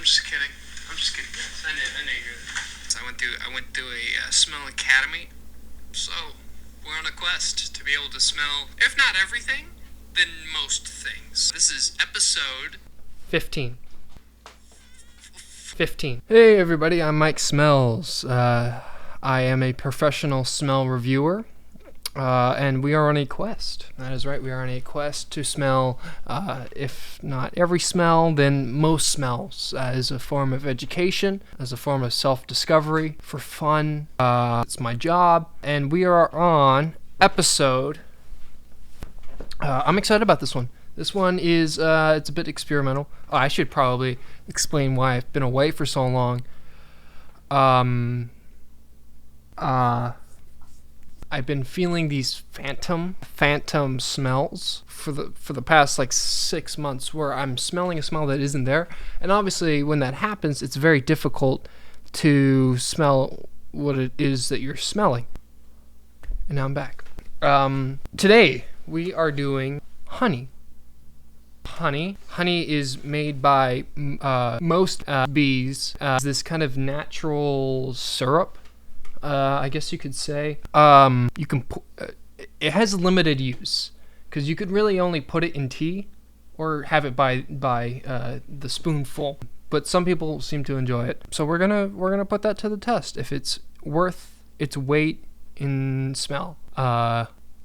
I'm just kidding. I'm just kidding. Yes, I know you're there. So I went through a smell academy. So we're on a quest to be able to smell, if not everything, then most things. This is episode 15. Hey everybody, I'm Mike Smells. I am a professional smell reviewer, and we are on a quest. That is right, we are on a quest to smell, if not every smell, then most smells, as a form of education, as a form of self-discovery, for fun. It's my job, and we are on episode... I'm excited about this one. This one is, it's a bit experimental. Oh, I should probably explain why I've been away for so long. I've been feeling these phantom smells for the past like 6 months, where I'm smelling a smell that isn't there. And obviously when that happens, it's very difficult to smell what it is that you're smelling. And now I'm back. Today we are doing honey. Honey is made by most bees. This kind of natural syrup, I guess you could say. You can it has limited use because you could really only put it in tea or have it by the spoonful. But some people seem to enjoy it, so we're gonna put that to the test if it's worth its weight in smell.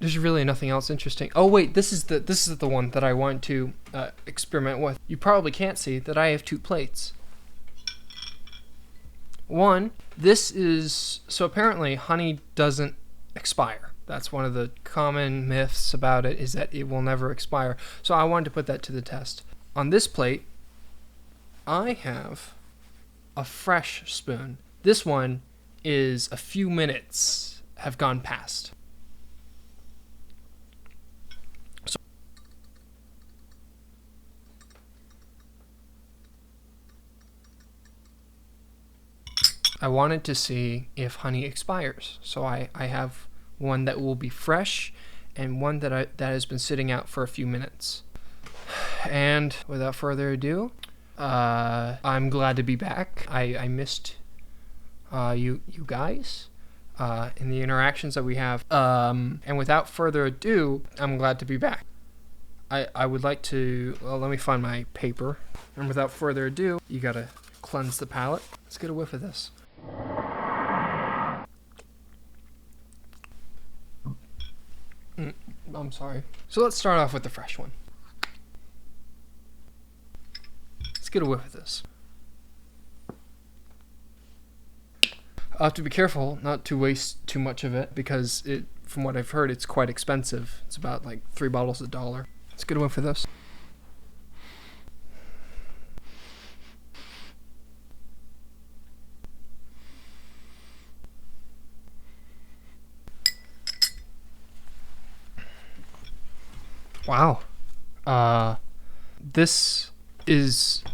There's really nothing else interesting. Oh wait, this is the one that I want to experiment with. You probably can't see that I have 2 plates. One, this is, so apparently honey doesn't expire. That's one of the common myths about it, is that it will never expire. So I wanted to put that to the test. On this plate, I have a fresh spoon. This one is a few minutes have gone past. I wanted to see if honey expires, so I have one that will be fresh and one that has been sitting out for a few minutes. And without further ado, I'm glad to be back. I missed you guys in the interactions that we have. And without further ado, I'm glad to be back. I would like to, well, let me find my paper. And without further ado, you gotta cleanse the palate. Let's get a whiff of this. I'm sorry. So let's start off with the fresh one. Let's get a whiff of this. I'll have to be careful not to waste too much of it, because from what I've heard, it's quite expensive. It's about like 3 bottles $1. Let's get a whiff of this. Wow. This is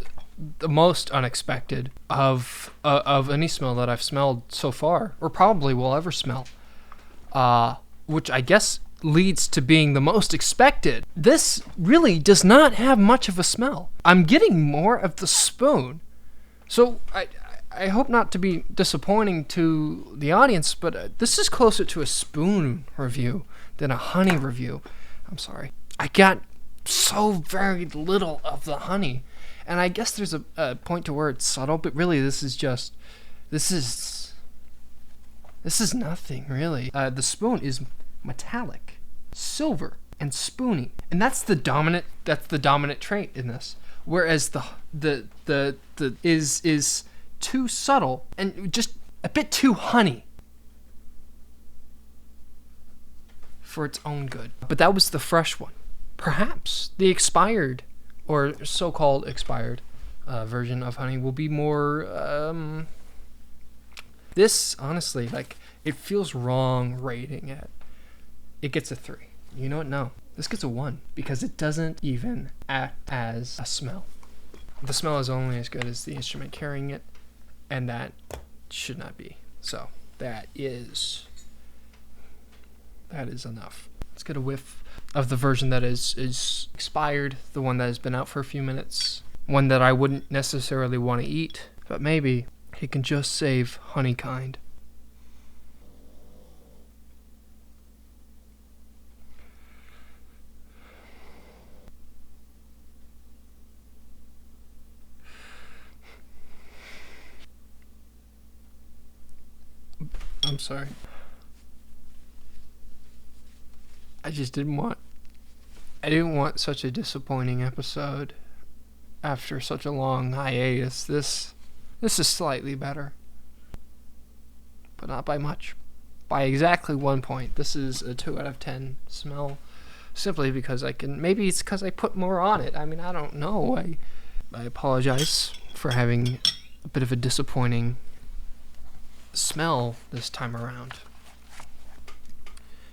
the most unexpected of any smell that I've smelled so far, or probably will ever smell. Which I guess leads to being the most expected. This really does not have much of a smell. I'm getting more of the spoon. So I hope not to be disappointing to the audience, but this is closer to a spoon review than a honey review. I'm sorry. I got so very little of the honey, and I guess there's a point to where it's subtle, but really this is nothing really. The spoon is metallic, silver, and spoony, and that's the dominant trait in this. Whereas the is too subtle and just a bit too honey for its own good. But that was the fresh one. Perhaps the expired, or so-called expired, version of honey will be more, this, honestly, like, it feels wrong rating it. It gets a 3. You know what? No. This gets a 1, because it doesn't even act as a smell. The smell is only as good as the instrument carrying it, and that should not be. So, that is enough. Let's get a whiff of the version that is expired, the one that has been out for a few minutes. one that I wouldn't necessarily want to eat, but maybe he can just save honeykind. I'm sorry. I didn't want such a disappointing episode after such a long hiatus. This is slightly better, but not by much. By exactly 1 point. This is a 2 out of 10 smell, simply because maybe it's because I put more on it. I mean, I don't know. I apologize for having a bit of a disappointing smell this time around.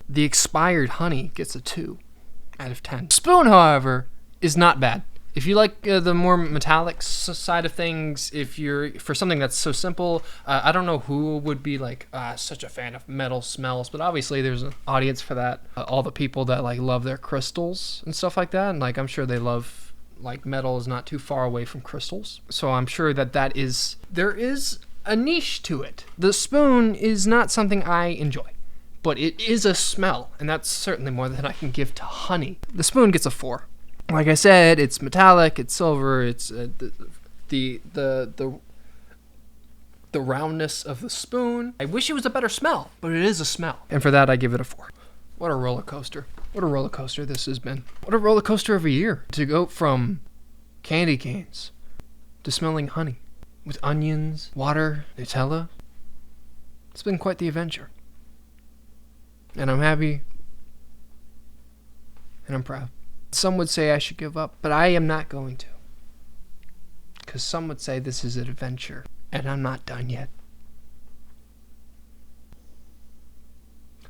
The expired honey gets a 2 out of 10. Spoon, however, is not bad. If you like the more metallic side of things, if you're for something that's so simple, I don't know who would be like such a fan of metal smells, but obviously there's an audience for that. All the people that like love their crystals and stuff like that, and like I'm sure they love like metal is not too far away from crystals. So I'm sure that there is a niche to it. The spoon is not something I enjoy, but it is a smell, and that's certainly more than I can give to honey. The spoon gets a 4. Like I said, it's metallic, it's silver, it's the roundness of the spoon. I wish it was a better smell, but it is a smell, and for that I give it a 4. What a roller coaster! What a roller coaster this has been. What a roller coaster of a year to go from candy canes to smelling honey with onions, water, Nutella. It's been quite the adventure. And I'm happy. And I'm proud. Some would say I should give up, but I am not going to. Because some would say this is an adventure, and I'm not done yet.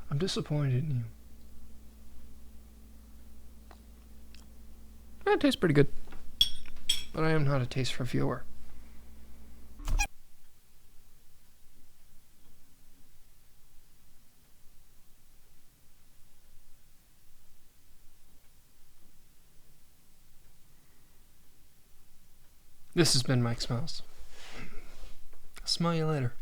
I'm disappointed in you. It tastes pretty good. But I am not a taste reviewer. This has been Mike Smells. I'll smell you later.